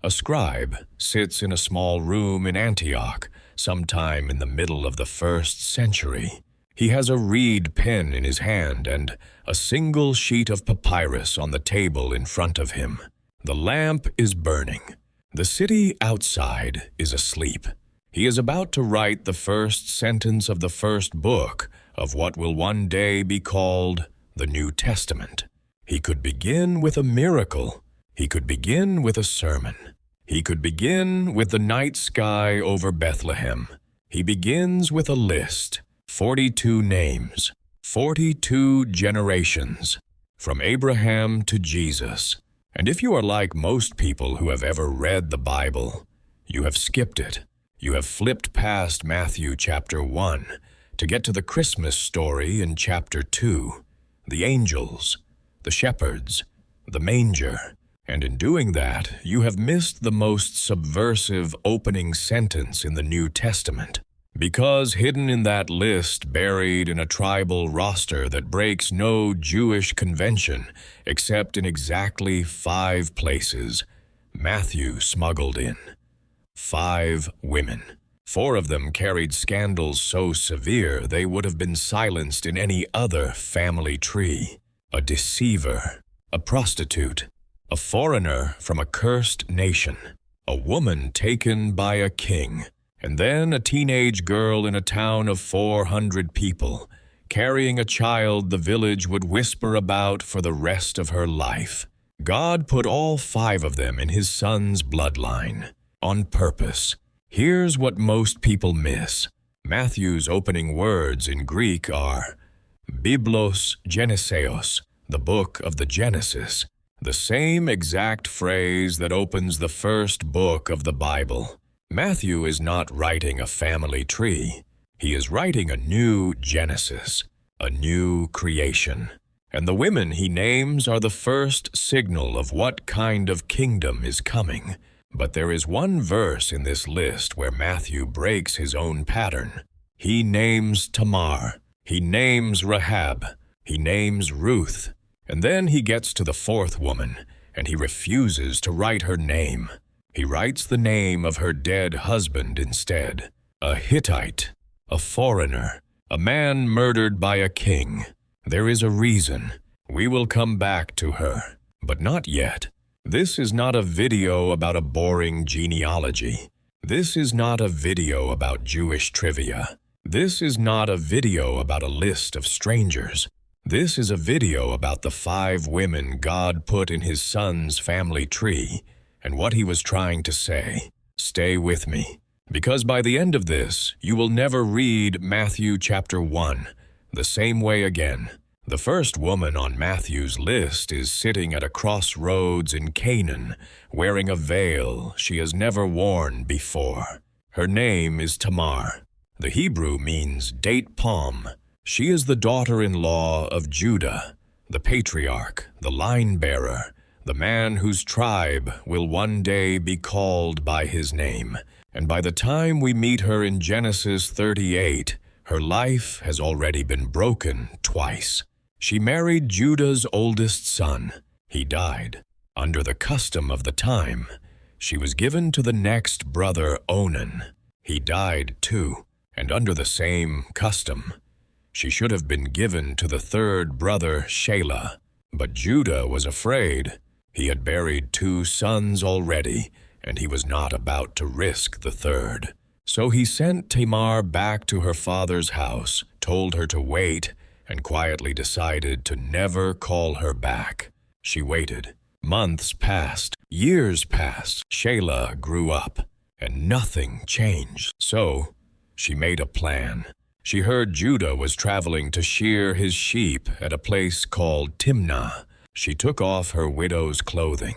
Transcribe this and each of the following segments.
A scribe sits in a small room in Antioch, sometime in the middle of the 1st century. He has a reed pen in his hand and a single sheet of papyrus on the table in front of him. The lamp is burning. The city outside is asleep. He is about to write the first sentence of the first book of what will one day be called the New Testament. He could begin with a miracle. He could begin with a sermon. He could begin with the night sky over Bethlehem. He begins with a list, 42 names, 42 generations, from Abraham to Jesus. And if you are like most people who have ever read the Bible, you have skipped it. You have flipped past Matthew chapter 1 to get to the Christmas story in chapter 2, the angels, the shepherds, the manger. And in doing that, you have missed the most subversive opening sentence in the New Testament. Because hidden in that list, buried in a tribal roster that breaks no Jewish convention except in exactly 5 places, Matthew smuggled in 5 women. 4 of them carried scandals so severe they would have been silenced in any other family tree. A deceiver, a prostitute, a foreigner from a cursed nation, a woman taken by a king, and then a teenage girl in a town of 400 people, carrying a child the village would whisper about for the rest of her life. God put all 5 of them in his son's bloodline, on purpose. Here's what most people miss. Matthew's opening words in Greek are Biblos Geneseos, the book of the Genesis, the same exact phrase that opens the first book of the Bible. Matthew is not writing a family tree. He is writing a new Genesis, a new creation. And the women he names are the first signal of what kind of kingdom is coming. But there is one verse in this list where Matthew breaks his own pattern. He names Tamar. He names Rahab. He names Ruth. And then he gets to the 4th woman, and he refuses to write her name. He writes the name of her dead husband instead. A Hittite, a foreigner, a man murdered by a king. There is a reason. We will come back to her, but not yet. This is not a video about a boring genealogy. This is not a video about Jewish trivia. This is not a video about a list of strangers. This is a video about the 5 women God put in his son's family tree and what he was trying to say. Stay with me, because by the end of this, you will never read Matthew chapter 1 the same way again. The first woman on Matthew's list is sitting at a crossroads in Canaan, wearing a veil she has never worn before. Her name is Tamar. The Hebrew means date palm. She is the daughter-in-law of Judah, the patriarch, the line-bearer, the man whose tribe will one day be called by his name. And by the time we meet her in Genesis 38, her life has already been broken twice. She married Judah's oldest son. He died. Under the custom of the time, she was given to the next brother Onan. He died too, and under the same custom, she should have been given to the 3rd brother, Shelah. But Judah was afraid. He had buried 2 sons already, and he was not about to risk the 3rd. So he sent Tamar back to her father's house, told her to wait, and quietly decided to never call her back. She waited. Months passed. Years passed. Shelah grew up, and nothing changed. So she made a plan. She heard Judah was traveling to shear his sheep at a place called Timnah. She took off her widow's clothing.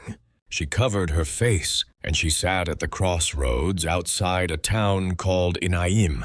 She covered her face, and she sat at the crossroads outside a town called Enaim,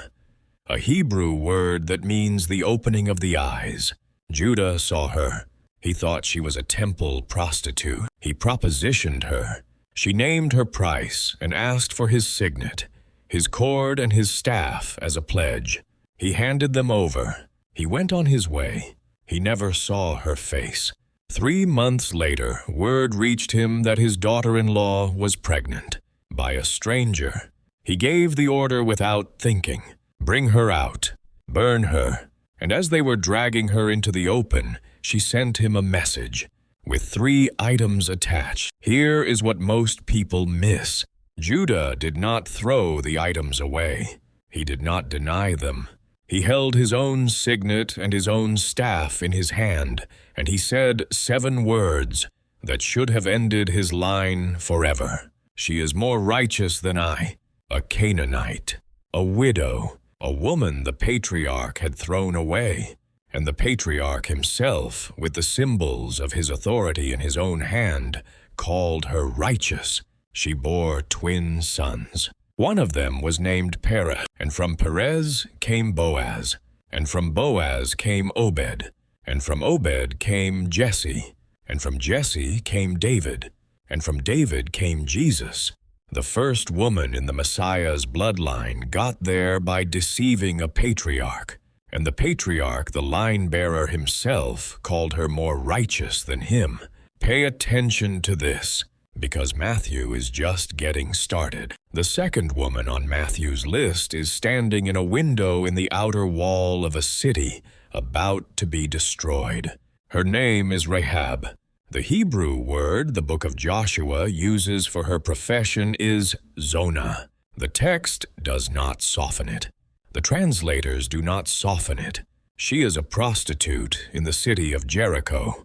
a Hebrew word that means the opening of the eyes. Judah saw her. He thought she was a temple prostitute. He propositioned her. She named her price and asked for his signet, his cord and his staff as a pledge. He handed them over. He went on his way. He never saw her face. 3 months later, word reached him that his daughter-in-law was pregnant by a stranger. He gave the order without thinking, "Bring her out, burn her." And as they were dragging her into the open, she sent him a message with 3 items attached. Here is what most people miss. Judah did not throw the items away. He did not deny them. He held his own signet and his own staff in his hand, and he said 7 words that should have ended his line forever. "She is more righteous than I, a Canaanite, a widow, a woman the patriarch had thrown away." And the patriarch himself, with the symbols of his authority in his own hand, called her righteous. She bore twin sons. One of them was named Perez, and from Perez came Boaz, and from Boaz came Obed, and from Obed came Jesse, and from Jesse came David, and from David came Jesus. The first woman in the Messiah's bloodline got there by deceiving a patriarch, and the patriarch, the line-bearer himself, called her more righteous than him. Pay attention to this, because Matthew is just getting started. The second woman on Matthew's list is standing in a window in the outer wall of a city about to be destroyed. Her name is Rahab. The Hebrew word the book of Joshua uses for her profession is Zonah. The text does not soften it. The translators do not soften it. She is a prostitute in the city of Jericho,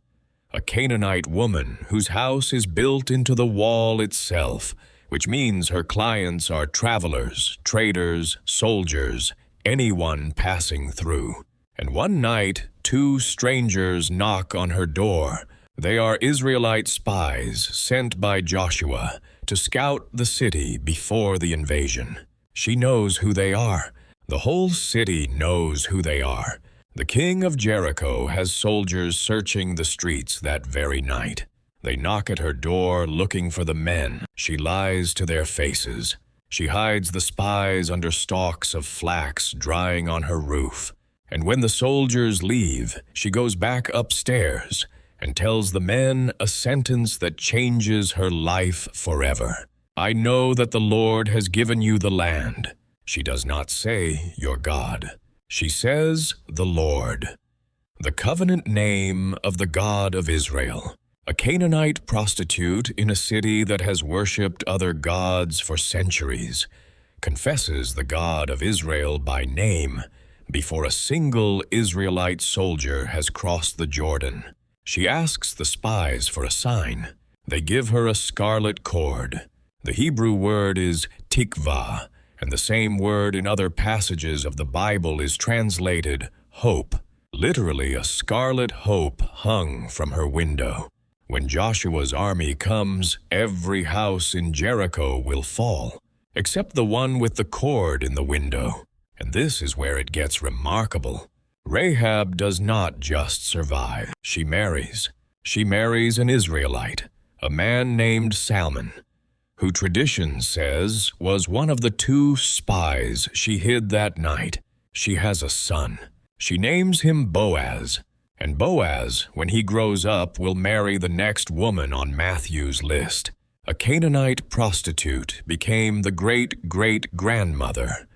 a Canaanite woman whose house is built into the wall itself, which means her clients are travelers, traders, soldiers, anyone passing through. And one night, 2 strangers knock on her door. They are Israelite spies sent by Joshua to scout the city before the invasion. She knows who they are. The whole city knows who they are. The king of Jericho has soldiers searching the streets that very night. They knock at her door looking for the men. She lies to their faces. She hides the spies under stalks of flax drying on her roof. And when the soldiers leave, she goes back upstairs and tells the men a sentence that changes her life forever. "I know that the Lord has given you the land." She does not say, "your God." She says, "the Lord," the covenant name of the God of Israel. A Canaanite prostitute in a city that has worshipped other gods for centuries confesses the God of Israel by name before a single Israelite soldier has crossed the Jordan. She asks the spies for a sign. They give her a scarlet cord. The Hebrew word is tikvah, and the same word in other passages of the Bible is translated hope. Literally, a scarlet hope hung from her window. When Joshua's army comes, every house in Jericho will fall, except the one with the cord in the window. And this is where it gets remarkable. Rahab does not just survive. She marries. She marries an Israelite, a man named Salmon, who tradition says was one of the 2 spies she hid that night. She has a son. She names him Boaz, and Boaz, when he grows up, will marry the next woman on Matthew's list. A Canaanite prostitute became the great-great-grandmother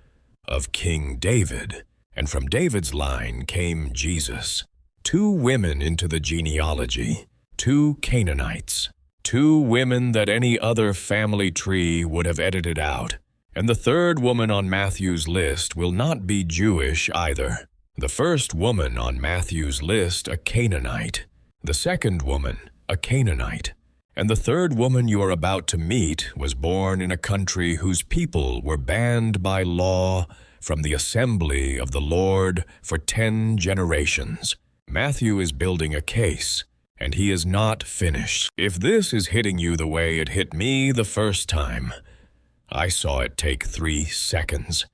of King David, and from David's line came Jesus. 2 women into the genealogy, 2 Canaanites. 2 women that any other family tree would have edited out. And the third woman on Matthew's list will not be Jewish either. The first woman on Matthew's list, a Canaanite. The second woman, a Canaanite. And the third woman you are about to meet was born in a country whose people were banned by law from the assembly of the Lord for 10 generations. Matthew is building a case, and he is not finished. If this is hitting you the way it hit me the first time, I saw it take 3 seconds.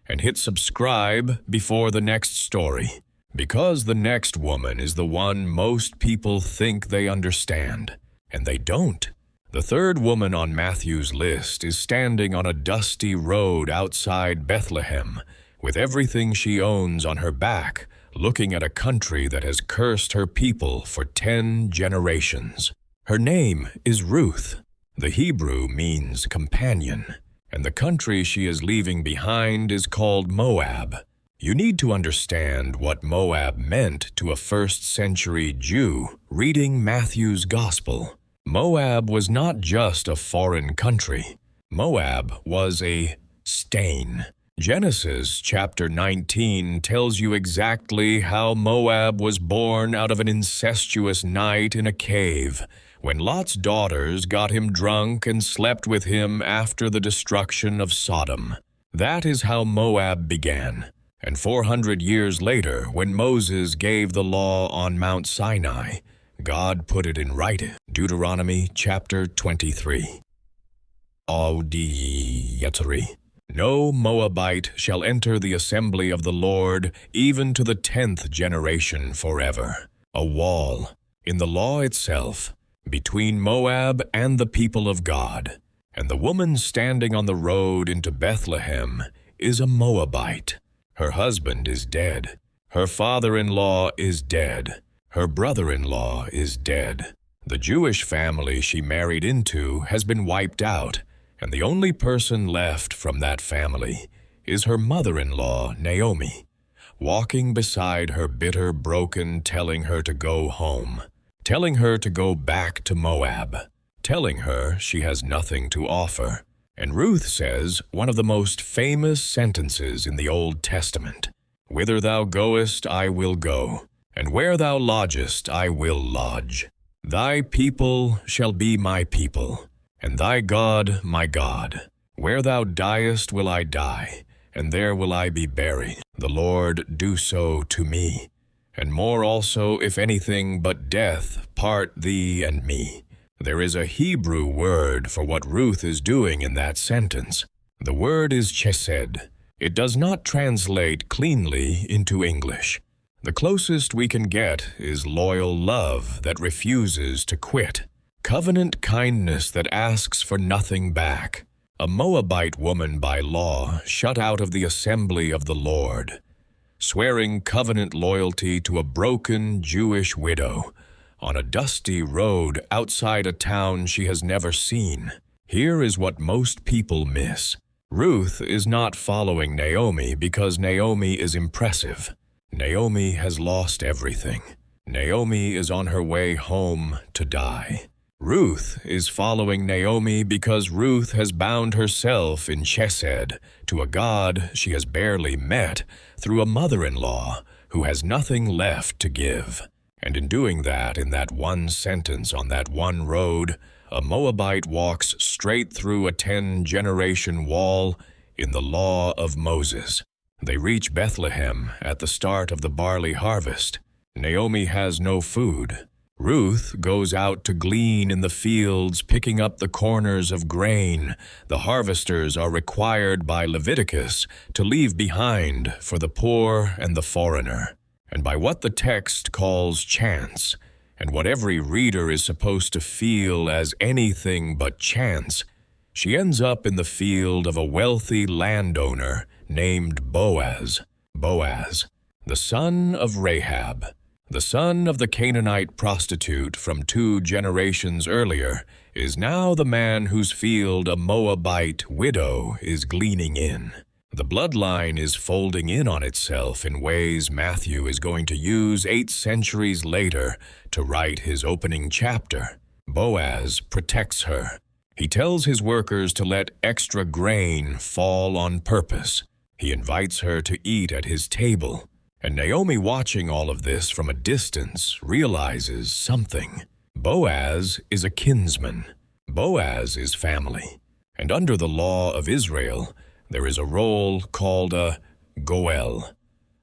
And hit subscribe before the next story, because the next woman is the one most people think they understand, and they don't. The third woman on Matthew's list is standing on a dusty road outside Bethlehem with everything she owns on her back, looking at a country that has cursed her people for 10 generations. Her name is Ruth. The Hebrew means companion, and the country she is leaving behind is called Moab. You need to understand what Moab meant to a first-century Jew reading Matthew's Gospel. Moab was not just a foreign country. Moab was a stain. Genesis chapter 19 tells you exactly how Moab was born out of an incestuous night in a cave, when Lot's daughters got him drunk and slept with him after the destruction of Sodom. That is how Moab began. And 400 years later, when Moses gave the law on Mount Sinai, God put it in writing. Deuteronomy chapter 23. No Moabite shall enter the assembly of the Lord, even to the 10th generation forever. A wall, in the law itself, between Moab and the people of God. And the woman standing on the road into Bethlehem is a Moabite. Her husband is dead. Her father-in-law is dead. Her brother-in-law is dead. The Jewish family she married into has been wiped out, and the only person left from that family is her mother-in-law, Naomi, walking beside her bitter, broken, telling her to go home, telling her to go back to Moab, telling her she has nothing to offer. And Ruth says one of the most famous sentences in the Old Testament, "Whither thou goest, I will go, and where thou lodgest, I will lodge. Thy people shall be my people, and thy God my God. Where thou diest will I die, and there will I be buried. The Lord do so to me, and more also, if anything but death part thee and me." There is a Hebrew word for what Ruth is doing in that sentence. The word is chesed. It does not translate cleanly into English. The closest we can get is loyal love that refuses to quit, covenant kindness that asks for nothing back. A Moabite woman by law shut out of the assembly of the Lord, swearing covenant loyalty to a broken Jewish widow, on a dusty road outside a town she has never seen. Here is what most people miss. Ruth is not following Naomi because Naomi is impressive. Naomi has lost everything. Naomi is on her way home to die. Ruth is following Naomi because Ruth has bound herself in chesed to a God she has barely met through a mother-in-law who has nothing left to give. And in doing that, in that one sentence on that one road, a Moabite walks straight through a 10-generation wall in the law of Moses. They reach Bethlehem at the start of the barley harvest. Naomi has no food. Ruth goes out to glean in the fields, picking up the corners of grain the harvesters are required by Leviticus to leave behind for the poor and the foreigner. And by what the text calls chance, and what every reader is supposed to feel as anything but chance, she ends up in the field of a wealthy landowner named Boaz. Boaz, the son of Rahab, the son of the Canaanite prostitute from 2 generations earlier, is now the man whose field a Moabite widow is gleaning in. The bloodline is folding in on itself in ways Matthew is going to use 8 centuries later to write his opening chapter. Boaz protects her. He tells his workers to let extra grain fall on purpose. He invites her to eat at his table. And Naomi, watching all of this from a distance, realizes something. Boaz is a kinsman. Boaz is family. And under the law of Israel, there is a role called a goel,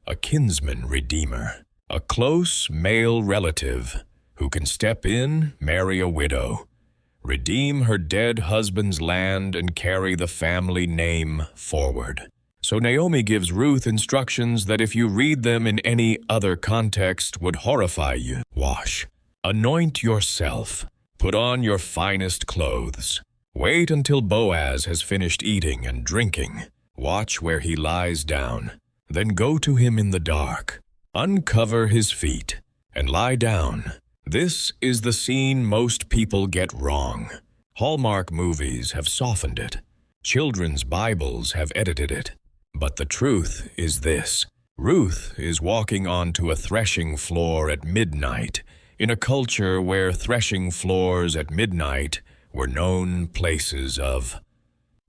a kinsman redeemer, a close male relative who can step in, marry a widow, redeem her dead husband's land, and carry the family name forward. So Naomi gives Ruth instructions that if you read them in any other context would horrify you. Wash, anoint yourself, put on your finest clothes. Wait until Boaz has finished eating and drinking. Watch where he lies down. Then go to him in the dark. Uncover his feet and lie down. This is the scene most people get wrong. Hallmark movies have softened it. Children's Bibles have edited it. But the truth is this. Ruth is walking onto a threshing floor at midnight in a culture where threshing floors at midnight were known places of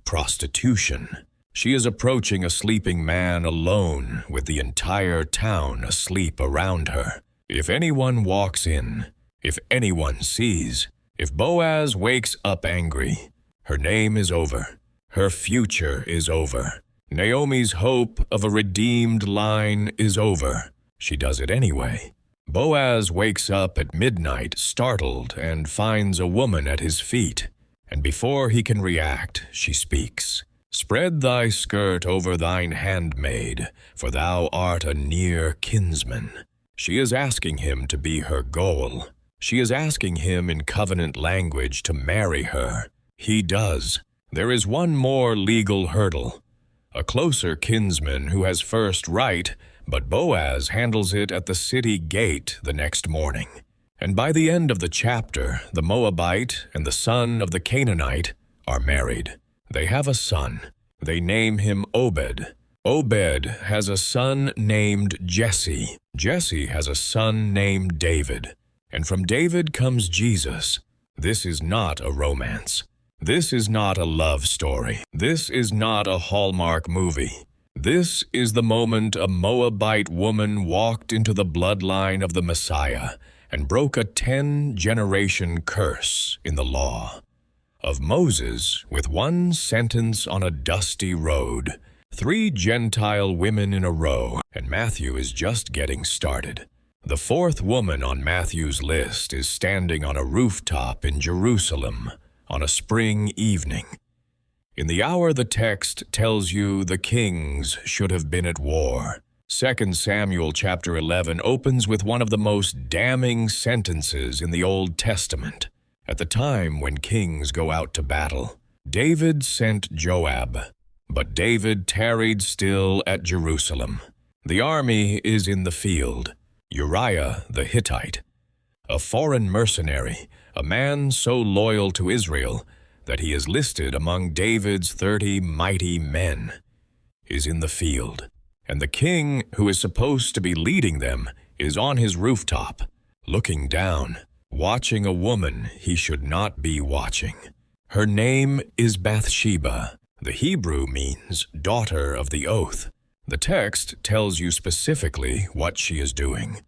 prostitution. She is approaching a sleeping man alone with the entire town asleep around her. If anyone walks in, if anyone sees, if Boaz wakes up angry, her name is over. Her future is over. Naomi's hope of a redeemed line is over. She does it anyway. Boaz wakes up at midnight, startled, and finds a woman at his feet. And before he can react, she speaks. Spread thy skirt over thine handmaid, for thou art a near kinsman. She is asking him to be her goal. She is asking him in covenant language to marry her. He does. There is one more legal hurdle. A closer kinsman who has first right, but Boaz handles it at the city gate the next morning. And by the end of the chapter, the Moabite and the son of the Canaanite are married. They have a son. They name him Obed. Obed has a son named Jesse. Jesse has a son named David. And from David comes Jesus. This is not a romance. This is not a love story. This is not a Hallmark movie. This is the moment a Moabite woman walked into the bloodline of the Messiah and broke a 10-generation curse in the law. Of Moses, with one sentence on a dusty road, 3 Gentile women in a row, and Matthew is just getting started. The 4th woman on Matthew's list is standing on a rooftop in Jerusalem on a spring evening. In the hour the text tells you the kings should have been at war. 2 Samuel chapter 11 opens with one of the most damning sentences in the Old Testament. At the time when kings go out to battle, David sent Joab, but David tarried still at Jerusalem. The army is in the field. Uriah the Hittite, a foreign mercenary, a man so loyal to Israel that he is listed among David's 30 mighty men, is in the field. And the king who is supposed to be leading them is on his rooftop, looking down, watching a woman he should not be watching. Her name is Bathsheba. The Hebrew means daughter of the oath. The text tells you specifically what she is doing.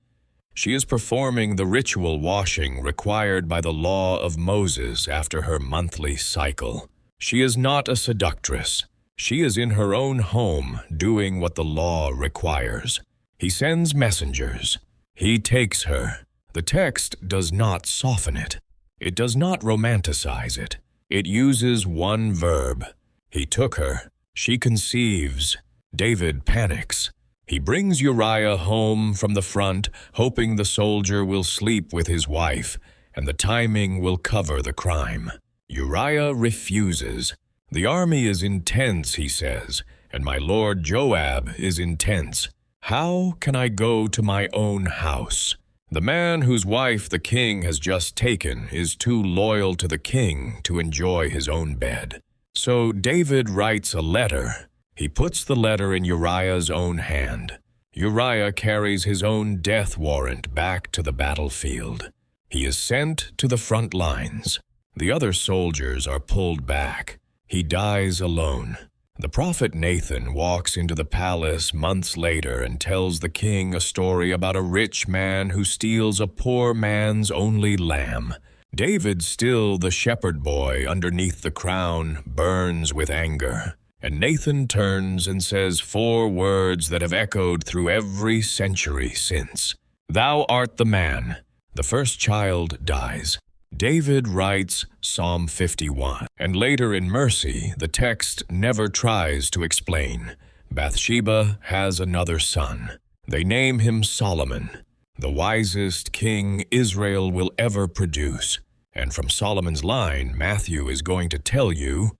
She is performing the ritual washing required by the law of Moses after her monthly cycle. She is not a seductress. She is in her own home doing what the law requires. He sends messengers. He takes her. The text does not soften it. It does not romanticize it. It uses one verb. He took her. She conceives. David panics. He brings Uriah home from the front, hoping the soldier will sleep with his wife, and the timing will cover the crime. Uriah refuses. The army is intense, he says, and my lord Joab is intense. How can I go to my own house? The man whose wife the king has just taken is too loyal to the king to enjoy his own bed. So David writes a letter. He puts the letter in Uriah's own hand. Uriah carries his own death warrant back to the battlefield. He is sent to the front lines. The other soldiers are pulled back. He dies alone. The prophet Nathan walks into the palace months later and tells the king a story about a rich man who steals a poor man's only lamb. David, still the shepherd boy underneath the crown, burns with anger. And Nathan turns and says 4 words that have echoed through every century since. Thou art the man. The first child dies. David writes Psalm 51. And later in Mercy, the text never tries to explain. Bathsheba has another son. They name him Solomon, the wisest king Israel will ever produce. And from Solomon's line, Matthew is going to tell you,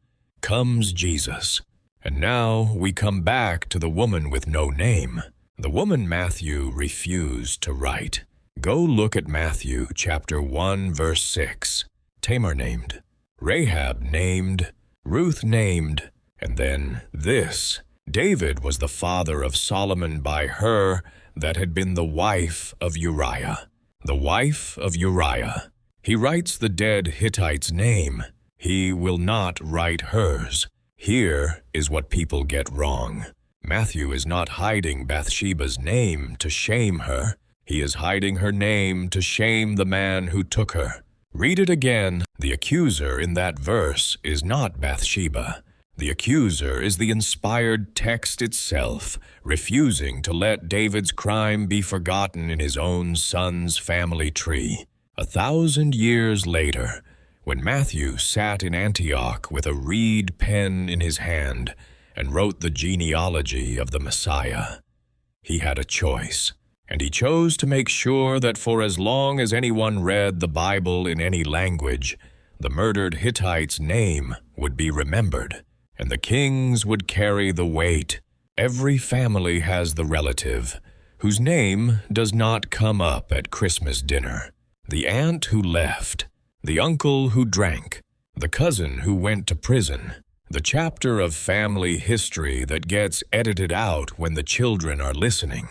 comes Jesus. And now we come back to the woman with no name. The woman Matthew refused to write. Go look at Matthew chapter 1 verse 6. Tamar named, Rahab named, Ruth named, and then this. David was the father of Solomon by her that had been the wife of Uriah. The wife of Uriah. He writes the dead Hittite's name. He will not write hers. Here is what people get wrong. Matthew is not hiding Bathsheba's name to shame her. He is hiding her name to shame the man who took her. Read it again. The accuser in that verse is not Bathsheba. The accuser is the inspired text itself, refusing to let David's crime be forgotten in his own son's family tree. 1,000 years later, when Matthew sat in Antioch with a reed pen in his hand and wrote the genealogy of the Messiah, he had a choice, and he chose to make sure that for as long as anyone read the Bible in any language, the murdered Hittite's name would be remembered, and the kings would carry the weight. Every family has the relative whose name does not come up at Christmas dinner. The aunt who left, the uncle who drank, the cousin who went to prison, the chapter of family history that gets edited out when the children are listening.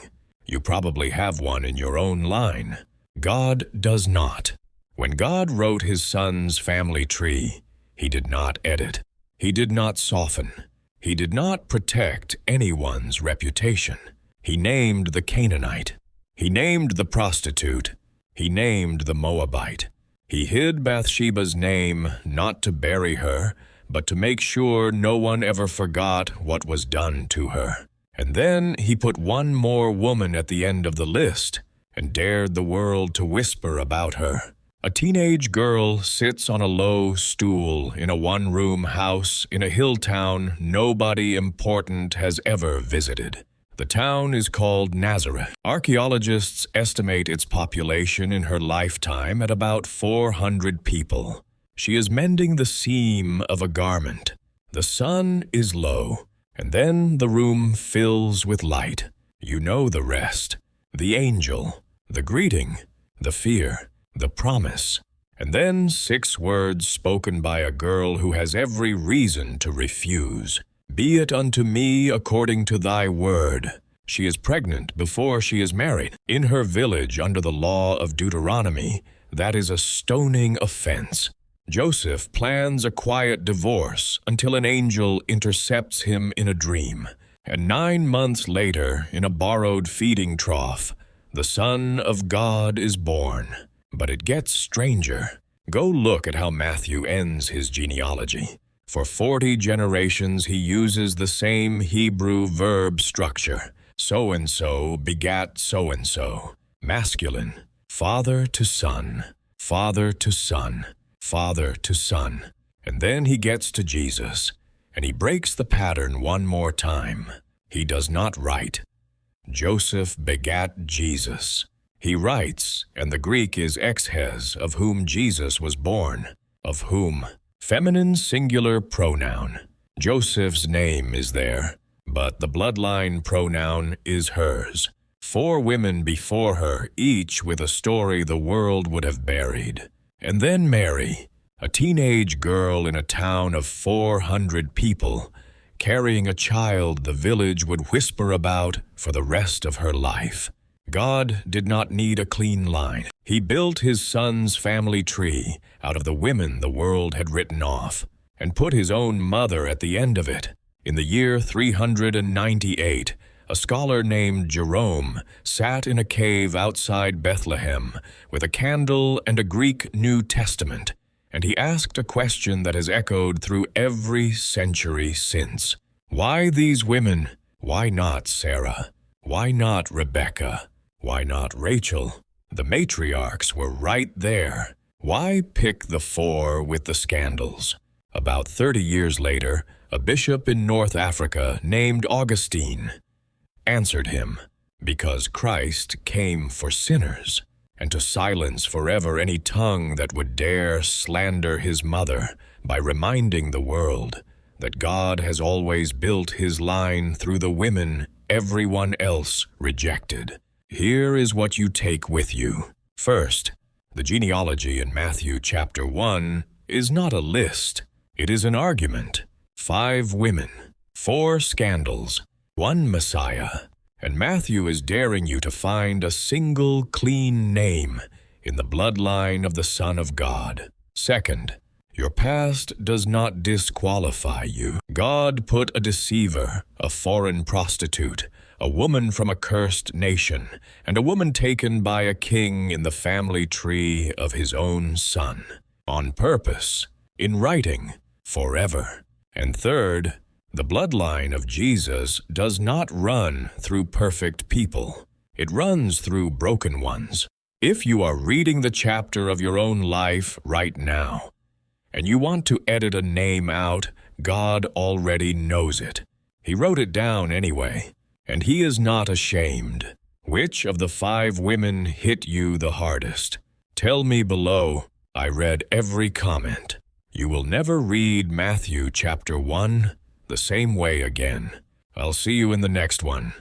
You probably have one in your own line. God does not. When God wrote his son's family tree, he did not edit. He did not soften. He did not protect anyone's reputation. He named the Canaanite. He named the prostitute. He named the Moabite. He hid Bathsheba's name not to bury her, but to make sure no one ever forgot what was done to her. And then he put one more woman at the end of the list and dared the world to whisper about her. A teenage girl sits on a low stool in a one-room house in a hill town nobody important has ever visited. The town is called Nazareth. Archaeologists estimate its population in her lifetime at about 400 people. She is mending the seam of a garment. The sun is low, and then the room fills with light. You know the rest. The angel, the greeting, the fear, the promise, and then 6 words spoken by a girl who has every reason to refuse. Be it unto me according to thy word. She is pregnant before she is married. In her village under the law of Deuteronomy, that is a stoning offense. Joseph plans a quiet divorce until an angel intercepts him in a dream. And 9 months later, in a borrowed feeding trough, the Son of God is born. But it gets stranger. Go look at how Matthew ends his genealogy. For 40 generations he uses the same Hebrew verb structure. So-and-so begat so-and-so. Masculine. Father to son. Father to son. Father to son. And then he gets to Jesus, and he breaks the pattern one more time. He does not write, Joseph begat Jesus. He writes, and the Greek is exhes, of whom Jesus was born. Of whom? Feminine singular pronoun. Joseph's name is there, but the bloodline pronoun is hers. 4 women before her, each with a story the world would have buried. And then Mary, a teenage girl in a town of 400 people, carrying a child the village would whisper about for the rest of her life. God did not need a clean line. He built his son's family tree out of the women the world had written off, and put his own mother at the end of it. In the year 398, a scholar named Jerome sat in a cave outside Bethlehem with a candle and a Greek New Testament, and he asked a question that has echoed through every century since. Why these women? Why not Sarah? Why not Rebecca? Why not Rachel? The matriarchs were right there. Why pick the 4 with the scandals? About 30 years later, a bishop in North Africa named Augustine answered him, because Christ came for sinners, and to silence forever any tongue that would dare slander his mother by reminding the world that God has always built his line through the women everyone else rejected. Here is what you take with you. First, the genealogy in Matthew chapter 1 is not a list. It is an argument. 5 women, 4 scandals, 1 Messiah. And Matthew is daring you to find a single clean name in the bloodline of the Son of God. Second, your past does not disqualify you. God put a deceiver, a foreign prostitute, a woman from a cursed nation, and a woman taken by a king in the family tree of his own son, on purpose, in writing, forever. And third, the bloodline of Jesus does not run through perfect people. It runs through broken ones. If you are reading the chapter of your own life right now, and you want to edit a name out, God already knows it. He wrote it down anyway, and he is not ashamed. Which of the 5 women hit you the hardest? Tell me below. I read every comment. You will never read Matthew chapter 1 the same way again. I'll see you in the next one.